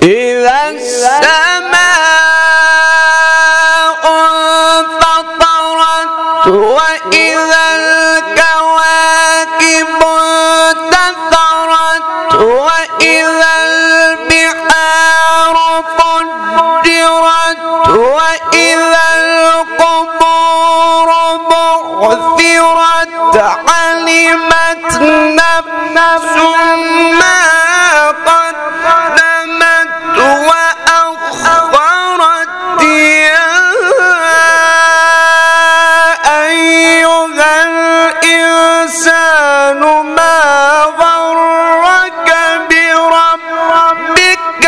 إذا السماء انفطرت وإذا الكواكب انتثرت وإذا البحار فجرت وإذا القبور بعثرت علمت نفس ما قدمت وأخرت يا أيها الإنسان ما غرك بربك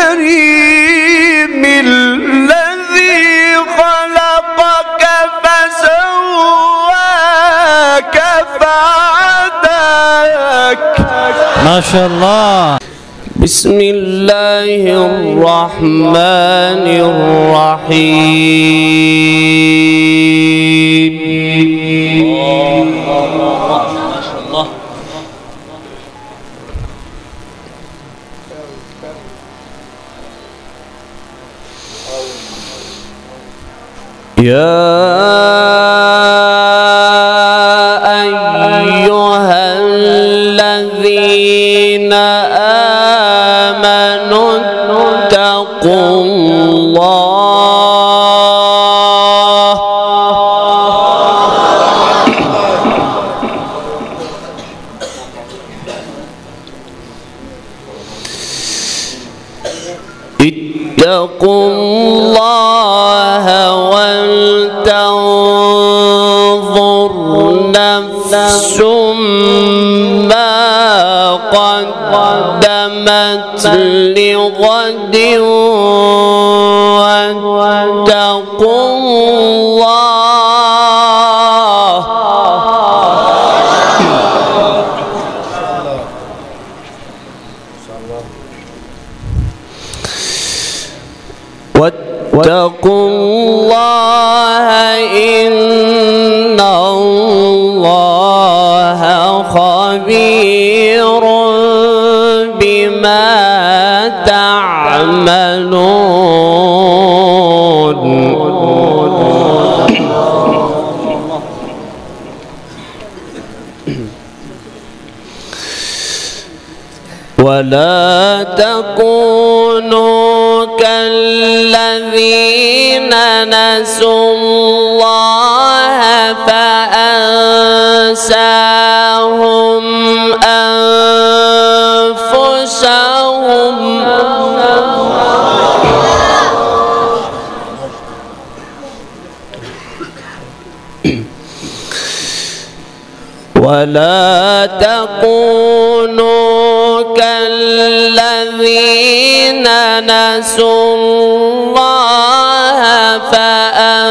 الكريم الذي خلقك فسواك فعدلك. ما شاء الله. بسم الله الرحمن الرحيم. ما شاء الله. يا أيها الذين آمنوا اتقوا الله ولتنظر نفس ما قدمت لغد واتقوا الله واتقوا الله إن الله خبير بما تعملون. ولا تكونوا كالذين نسوا الله فأنساهم أنفسهم ولا تكونوا كالذين نسوا الله فأنساهم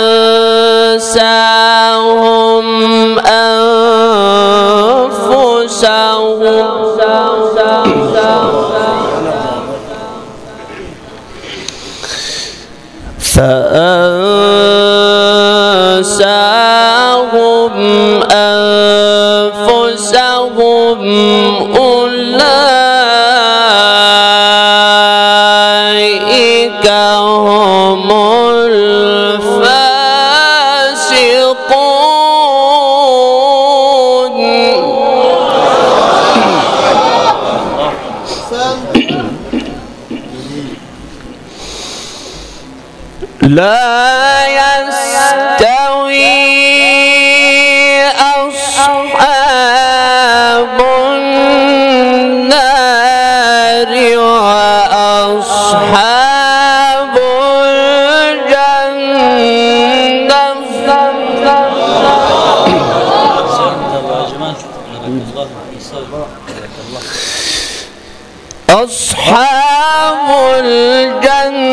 أنفسهم أولئك هم الفاسقون. لا يستوي أصحاب النار وأصحاب الجنة. أصحاب الجنة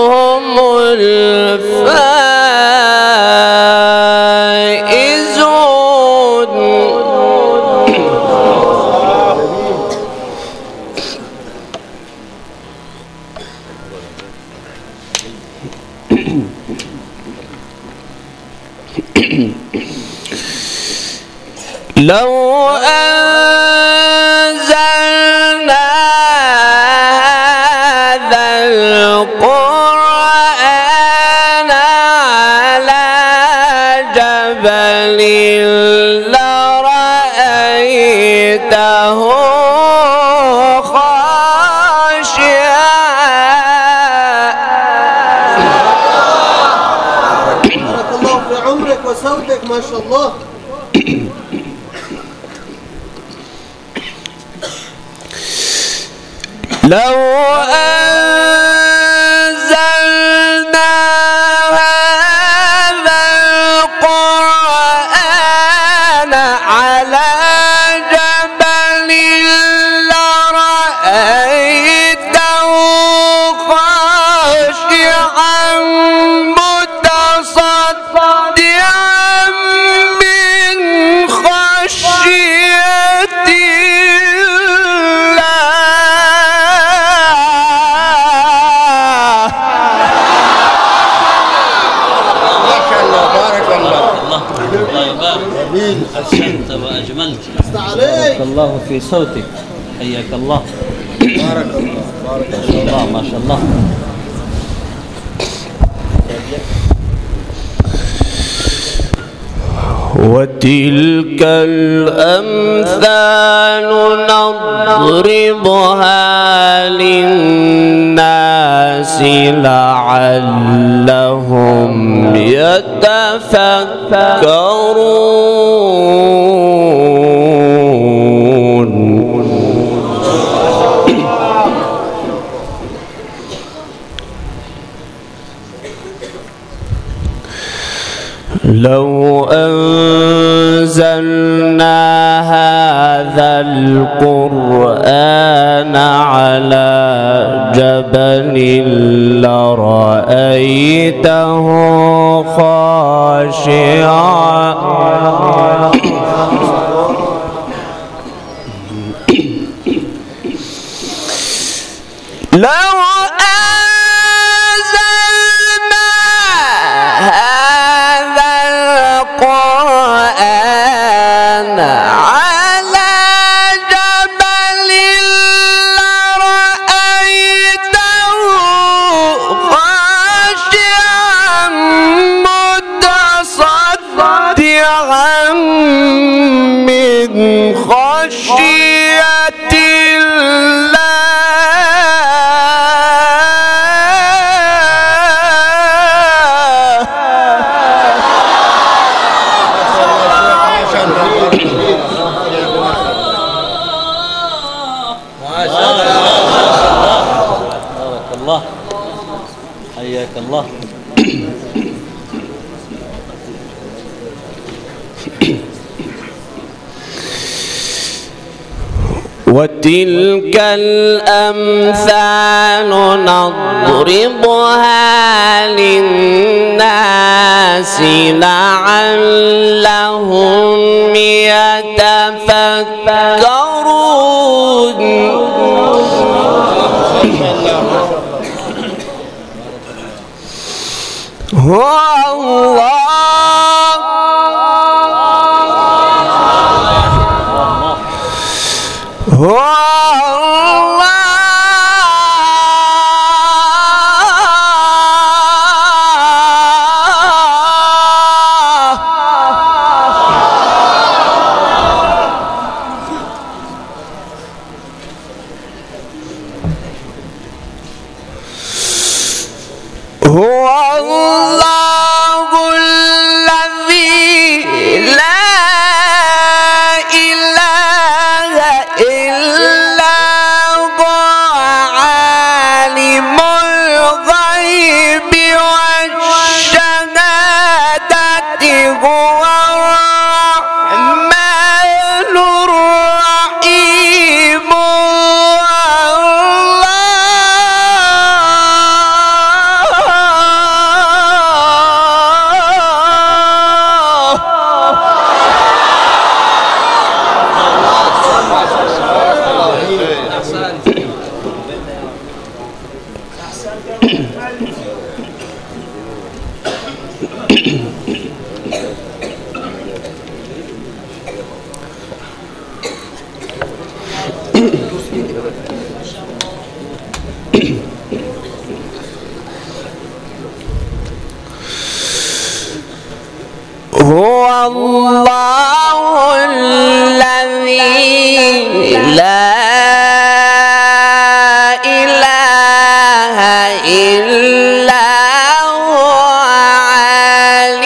هم الفائزون. لو أنزلنا لو أنزلنا هذا القرآن على جبل لرأيته خاشعا متصدعا من خشية أحسنت وأجملت. بارك الله في صوتك. حياك الله. بارك الله. بارك الله. ما شاء الله. وتلك الأمثال نضربها للناس لعلهم يتفكرون. لو أنزلنا هذا القرآن على جبل لرأيته خاشعا لو أنزلنا هذا القرآن على جبل لرأيته خاشعا متصدعا من خشية الله. بارك الله. حياك الله. وتلك الأمثال نضربها للناس لعلهم يتفكرون. هو الله هو هو الله الذي لا إله إلا هو عالم الغيب والشهادة هو الرحمن الرحيم. هو الله الذي لا إله إلا هو عالم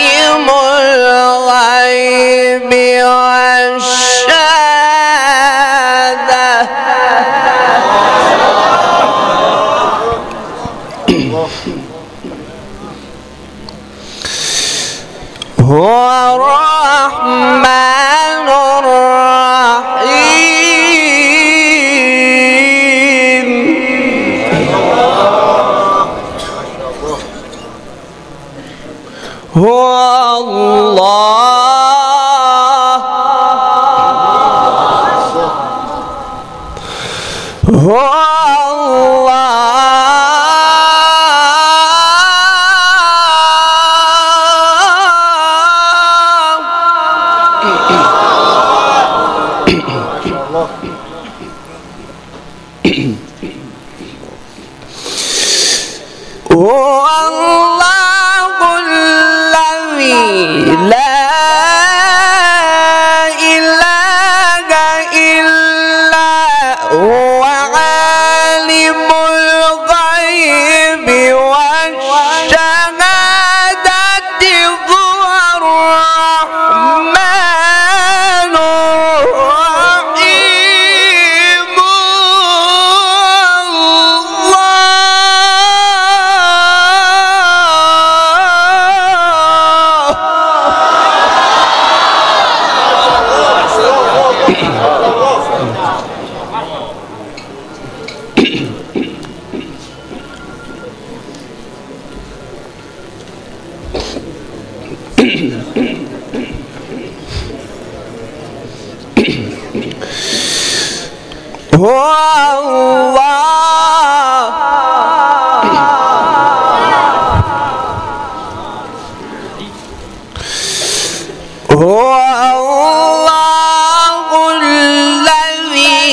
هو الله الذي لا إله إلا هو عالم الغيب والشهادة هو الرحمن الرحيم هو الله الذي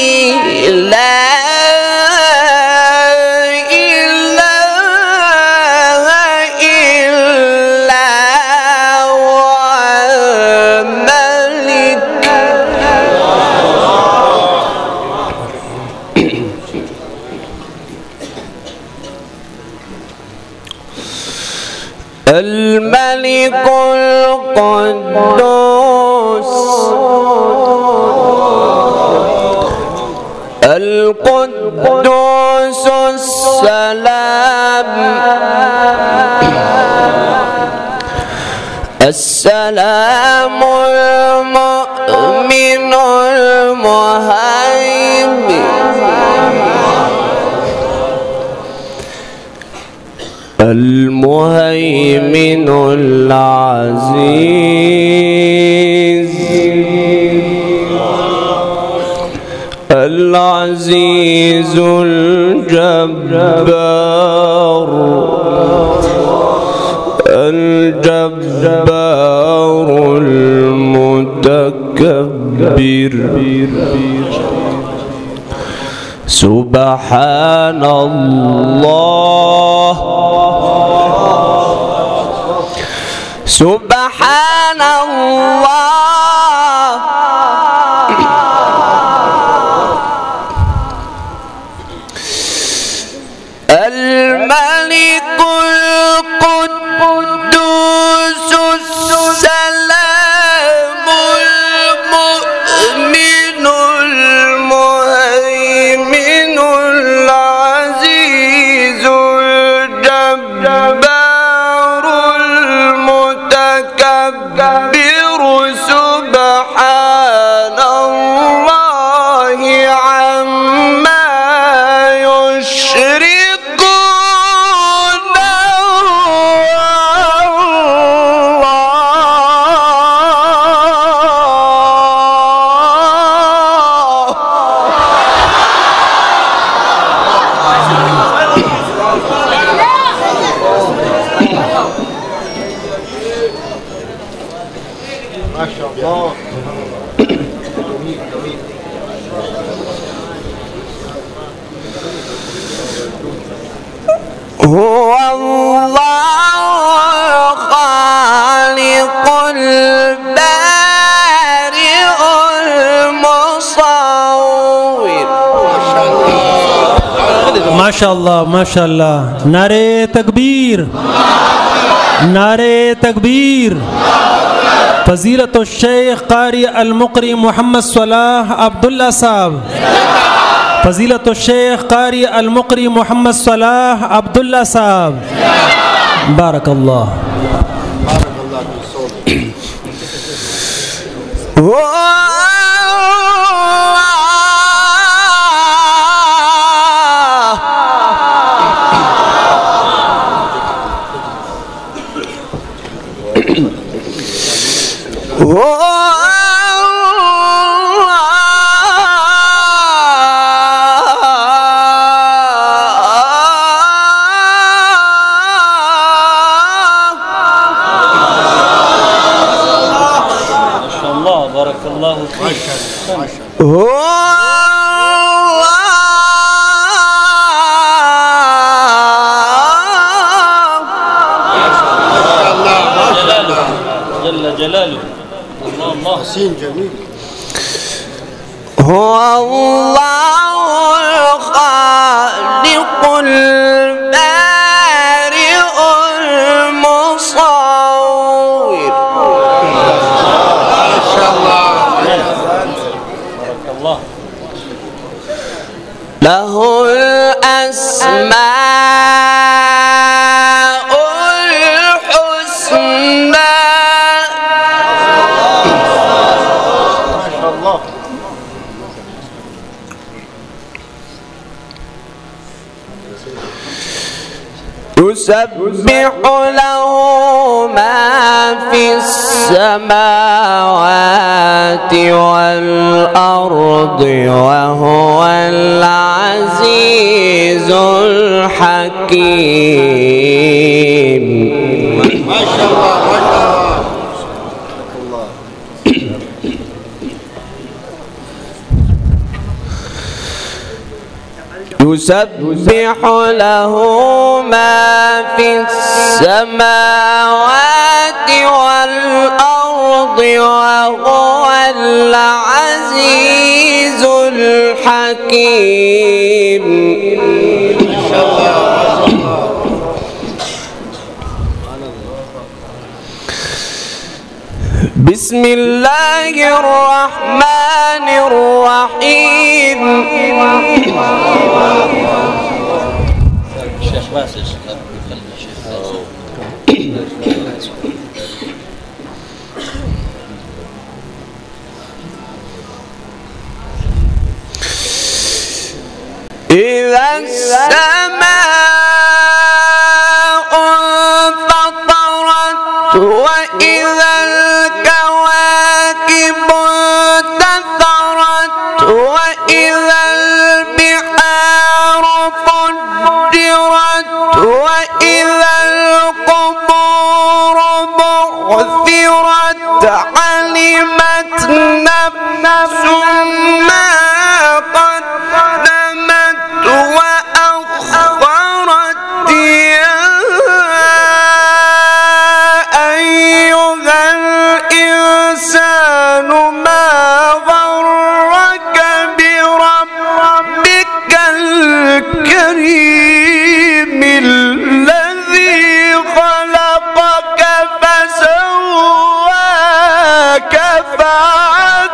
لا إله إلا هو الملك الملك القدوس السلام المؤمن المهيمن العزيز الجبار المتكبر سبحان الله سبحان الله الملك القدوس السلام المؤمن المهيمن العزيز الجبار المتكبر سبحان الله عما يشركون ما شاء الله. هو الله خالق البارئ المصور. ما شاء الله ما شاء الله. नारे तकबीर नारे तकबीर। फजीलत शेख कारी अल-मुकरी मोहम्मद सलाह अब्दुल्ला साहब। फजीलत शेख कारी अल-मुकरी मोहम्मद सलाह अब्दुल्ला साहब। बारकल्लाह। هو الله الخالق البارئ المصور. ما شاء الله. له الأسماء الحسنى. يسبح له ما في السماوات والأرض وهو العزيز الحكيم. ما شاء الله ما شاء الله. يسبح له ما في السماوات والأرض وهو العزيز الحكيم. بسم الله الرحمن الرحيم. الشيخ باسل إذا السماء انفطرت وإذا الكواكب انتثرت وإذا البحار فجرت وإذا القبور بعثرت علمت نفس ما قدمت وأخرت. يا أيها الإنسان ما غرك بربك الكريم الذي خلقك فسواك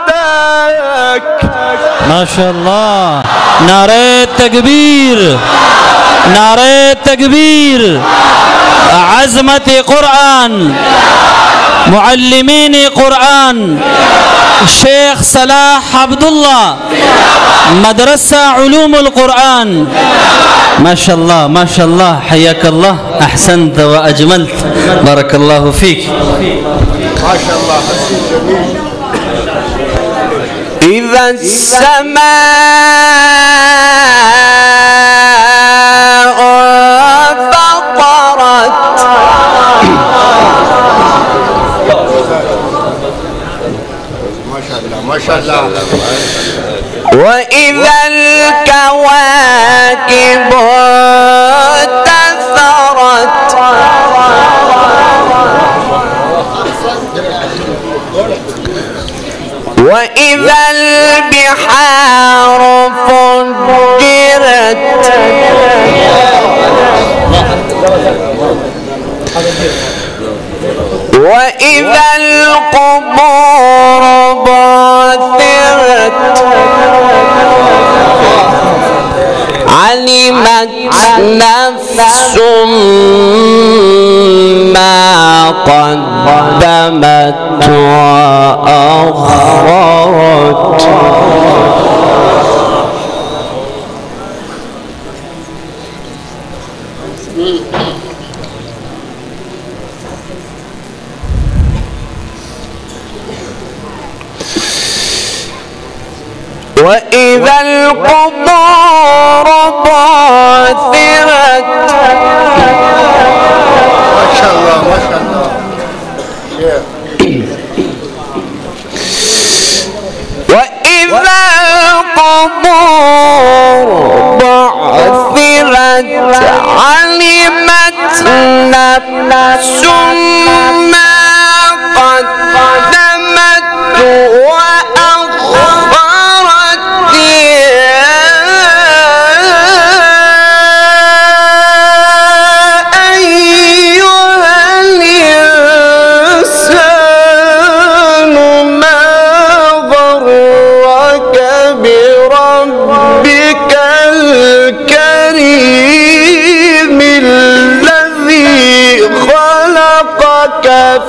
فعدلك. ما شاء الله. نعرة تكبير نعرة تكبير. عزمة قرآن معلمين قرآن الشيخ صلاح عبد الله مدرسة علوم القرآن. ما شاء الله ما شاء الله. حياك الله. أحسنت وأجملت. بارك الله فيك. ما شاء الله. إذا السماء انفطرت ما شاء الله ما شاء الله. وإذا الكواكب انتثرت وإذا البحار فجرت وإذا القبور بعثرت علمت نفس ما قدمت وأخرت. وإذا القبور بعثرت ما شاء الله ما شاء الله. وإذا القبور بعثرت علمت نفس ما قدمت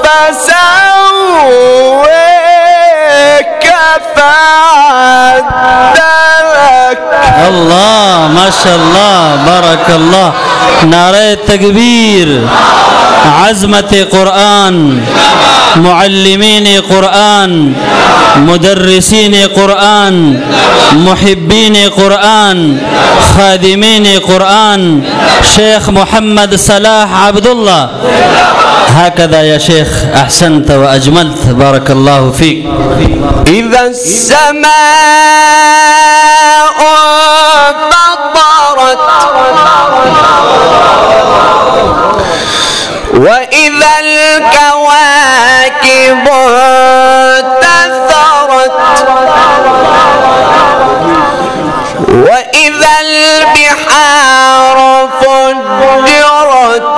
فسويك فعدلك. الله ما شاء الله بارك الله. نعرة تكبير. عزمة قرآن، معلمين قرآن، مدرسين قرآن، محبين قرآن، خادمين قرآن. شيخ محمد صلاح عبد الله. هكذا يا شيخ، أحسنت وأجملت بارك الله فيك. إذا السماء فطرت وإذا الكواكب انتثرت وإذا البحار فجرت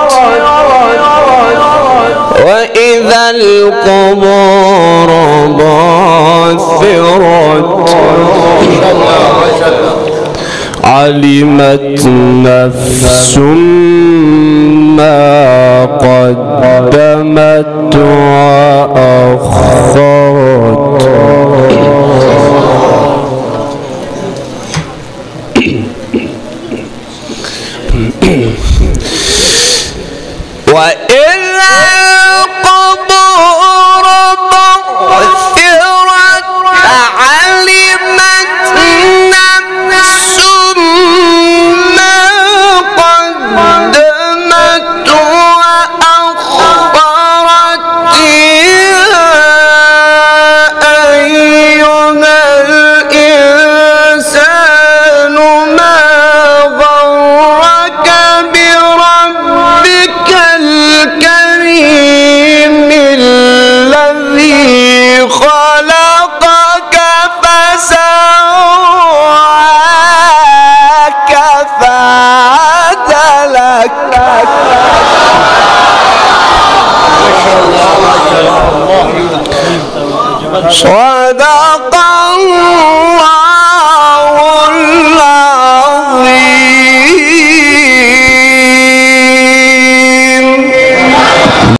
وإذا القبور بعثرت. علمت نفس ما قدمت وأخرت. وإذا القبور بعثرت علمت نفس ما قدمت وأخرت. يا أيها الإنسان ما غرك بربك الكريم الذي خلقك فسواك فعدلك. صدق الله العظيم.